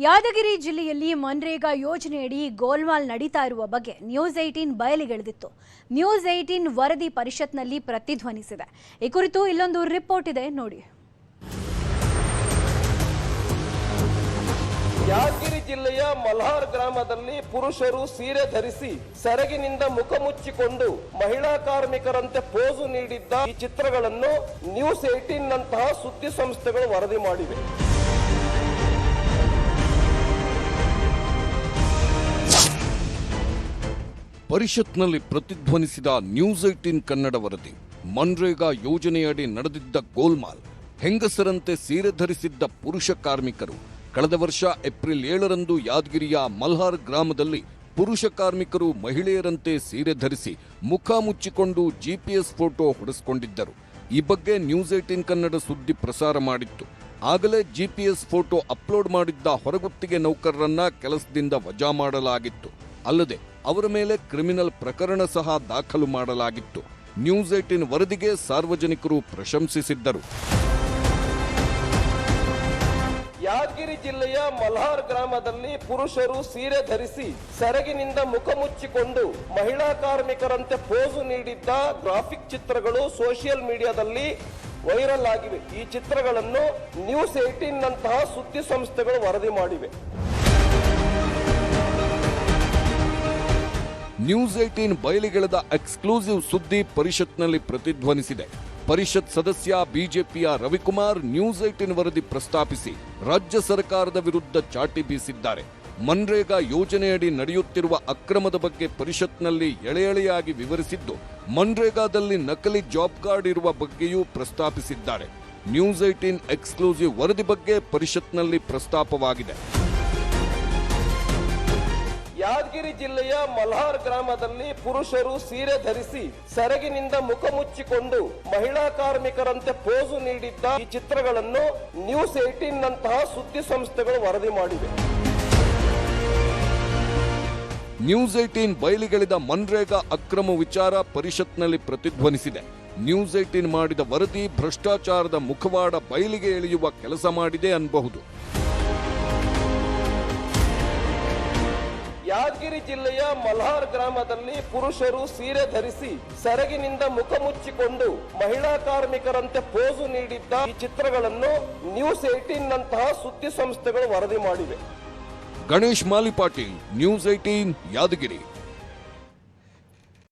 ಯಾದಗಿರಿ ಜಿಲ್ಲೆಯಲ್ಲಿ ಮನ್ರೇಗಾ ಯೋಜನೆಯಡಿ ಗೋಲ್ಮಾಲ್ ನಡೀತಾ ಇರುವ ಬಗ್ಗೆ ನ್ಯೂಸ್ 18 ಬಯಲಿಗೆಳೆದಿತ್ತು. ನ್ಯೂಸ್ 18 ವರದಿ ಪರಿಷತ್ನಲ್ಲಿ ಪ್ರತಿಧ್ವನಿಸಿದೆ. ಈ ಕುರಿತು ಇಲ್ಲೊಂದು ರಿಪೋರ್ಟ್ ಇದೆ ನೋಡಿ. ಯಾದಗಿರಿ ಜಿಲ್ಲೆಯ ಮಲ್ಹಾರ್ ಗ್ರಾಮದಲ್ಲಿ ಪುರುಷರು ಸೀರೆ ಧರಿಸಿ ಸೆರಗಿನಿಂದ ಮುಖ ಮುಚ್ಚಿಕೊಂಡು ಮಹಿಳಾ ಕಾರ್ಮಿಕರಂತೆ ಪೋಸು ನೀಡಿದ್ದ ಈ ಚಿತ್ರಗಳನ್ನು ನ್ಯೂಸ್ 18 ನಂತಹ ಸುದ್ದಿ ಸಂಸ್ಥೆಗಳು ವರದಿ ಮಾಡಿವೆ. ಪರಿಷತ್ನಲ್ಲಿ ಪ್ರತಿಧ್ವನಿಸಿದ ನ್ಯೂಸ್ 18 ಕನ್ನಡ ವರದಿ. ಮನ್ರೇಗಾ ಯೋಜನೆಯಡಿ ನಡೆದಿದ್ದ ಗೋಲ್ಮಾಲ್, ಹೆಂಗಸರಂತೆ ಸೀರೆ ಧರಿಸಿದ್ದ ಪುರುಷ ಕಾರ್ಮಿಕರು. ಕಳೆದ ವರ್ಷ ಏಪ್ರಿಲ್ 7ರಂದು ಯಾದಗಿರಿಯ ಮಲ್ಹಾರ್ ಗ್ರಾಮದಲ್ಲಿ ಪುರುಷ ಕಾರ್ಮಿಕರು ಮಹಿಳೆಯರಂತೆ ಸೀರೆ ಧರಿಸಿ ಮುಖ ಮುಚ್ಚಿಕೊಂಡು ಜಿಪಿಎಸ್ ಫೋಟೋ ಹೊಡೆಸಿಕೊಂಡಿದ್ದರು. ಈ ಬಗ್ಗೆ ನ್ಯೂಸ್ 18 ಕನ್ನಡ ಸುದ್ದಿ ಪ್ರಸಾರ ಮಾಡಿತ್ತು. ಆಗಲೇ ಜಿಪಿಎಸ್ ಫೋಟೋ ಅಪ್ಲೋಡ್ ಮಾಡಿದ್ದ ಹೊರಗುತ್ತಿಗೆ ನೌಕರರನ್ನ ಕೆಲಸದಿಂದ ವಜಾ ಮಾಡಲಾಗಿತ್ತು. ಅಲ್ಲದೆ ಅವರ ಮೇಲೆ ಕ್ರಿಮಿನಲ್ ಪ್ರಕರಣ ಸಹ ದಾಖಲು ಮಾಡಲಾಗಿತ್ತು. ನ್ಯೂಸ್ 18 ವರದಿಗೆ ಸಾರ್ವಜನಿಕರು ಪ್ರಶಂಸಿಸಿದ್ದರು. ಯಾದಗಿರಿ ಜಿಲ್ಲೆಯ ಮಲ್ಹಾರ್ ಗ್ರಾಮದಲ್ಲಿ ಪುರುಷರು ಸೀರೆ ಧರಿಸಿ ಸೆರಗಿನಿಂದ ಮುಖ ಮುಚ್ಚಿಕೊಂಡು ಮಹಿಳಾ ಕಾರ್ಮಿಕರಂತೆ ಪೋಸು ನೀಡಿದ್ದ ಗ್ರಾಫಿಕ್ ಚಿತ್ರಗಳು ಸೋಷಿಯಲ್ ಮೀಡಿಯಾದಲ್ಲಿ ವೈರಲ್ ಆಗಿವೆ. ಈ ಚಿತ್ರಗಳನ್ನು ನ್ಯೂಸ್ 18 ನಂತಹ ಸುದ್ದಿ ಸಂಸ್ಥೆಗಳು ವರದಿ ಮಾಡಿವೆ. ನ್ಯೂಸ್ 18 ಬಯಲಿಗೆಳೆದ ಎಕ್ಸ್ಕ್ಲೂಸಿವ್ ಸುದ್ದಿ ಪರಿಷತ್ನಲ್ಲಿ ಪ್ರತಿಧ್ವನಿಸಿದೆ. ಪರಿಷತ್ ಸದಸ್ಯ ಬಿಜೆಪಿಯ ರವಿಕುಮಾರ್ ನ್ಯೂಸ್ 18 ವರದಿ ಪ್ರಸ್ತಾಪಿಸಿ ರಾಜ್ಯ ಸರ್ಕಾರದ ವಿರುದ್ಧ ಚಾಟಿ ಬೀಸಿದ್ದಾರೆ. ಮನ್ರೇಗಾ ಯೋಜನೆಯಡಿ ನಡೆಯುತ್ತಿರುವ ಅಕ್ರಮದ ಬಗ್ಗೆ ಪರಿಷತ್ನಲ್ಲಿ ಎಳೆಯಾಗಿ ವಿವರಿಸಿದ್ದು, ಮನ್ರೇಗಾದಲ್ಲಿ ನಕಲಿ ಜಾಬ್ ಕಾರ್ಡ್ ಇರುವ ಬಗ್ಗೆಯೂ ಪ್ರಸ್ತಾಪಿಸಿದ್ದಾರೆ. ನ್ಯೂಸ್ 18 ಎಕ್ಸ್ಕ್ಲೂಸಿವ್ ವರದಿ ಬಗ್ಗೆ ಪರಿಷತ್ನಲ್ಲಿ ಪ್ರಸ್ತಾಪವಾಗಿದೆ. ಯಾದಗಿರಿ ಜಿಲ್ಲೆಯ ಮಲ್ಹಾರ್ ಗ್ರಾಮದಲ್ಲಿ ಪುರುಷರು ಸೀರೆ ಧರಿಸಿ ಸೆರಗಿನಿಂದ ಮುಖ ಮುಚ್ಚಿಕೊಂಡು ಮಹಿಳಾ ಕಾರ್ಮಿಕರಂತೆ ಪೋಸು ನೀಡಿದ್ದ ಈ ಚಿತ್ರಗಳನ್ನು ನ್ಯೂಸ್ 18 ನಂತಹ ಸುದ್ದಿ ಸಂಸ್ಥೆಗಳು ವರದಿ ಮಾಡಿವೆ. ನ್ಯೂಸ್ 18 ಬಯಲಿಗೆಳೆದ ಮನ್ರೇಗಾ ಅಕ್ರಮ ವಿಚಾರ ಪರಿಷತ್ನಲ್ಲಿ ಪ್ರತಿಧ್ವನಿಸಿದೆ. ನ್ಯೂಸ್ 18 ಮಾಡಿದ ವರದಿ ಭ್ರಷ್ಟಾಚಾರದ ಮುಖವಾಡ ಬಯಲಿಗೆ ಎಳೆಯುವ ಕೆಲಸ ಮಾಡಿದೆ ಅನ್ನಬಹುದು. ಯಾದಗಿರಿ ಜಿಲ್ಲೆಯ ಮಲ್ಹಾರ್ ಗ್ರಾಮದಲ್ಲಿ ಪುರುಷರು ಸೀರೆ ಧರಿಸಿ ಸೆರಗಿನಿಂದ ಮುಖ ಮುಚ್ಚಿಕೊಂಡು ಮಹಿಳಾ ಕಾರ್ಮಿಕರಂತೆ ಪೋಸು ನೀಡಿದ್ದ ಈ ಚಿತ್ರಗಳನ್ನು ನ್ಯೂಸ್ 18 ನಂತಹ ಸುದ್ದಿ ಸಂಸ್ಥೆಗಳು ವರದಿ ಮಾಡಿವೆ. ಗಣೇಶ್ ಮಾಲಿಪಾಟೀಲ್, ನ್ಯೂಸ್ 18 ಯಾದಗಿರಿ.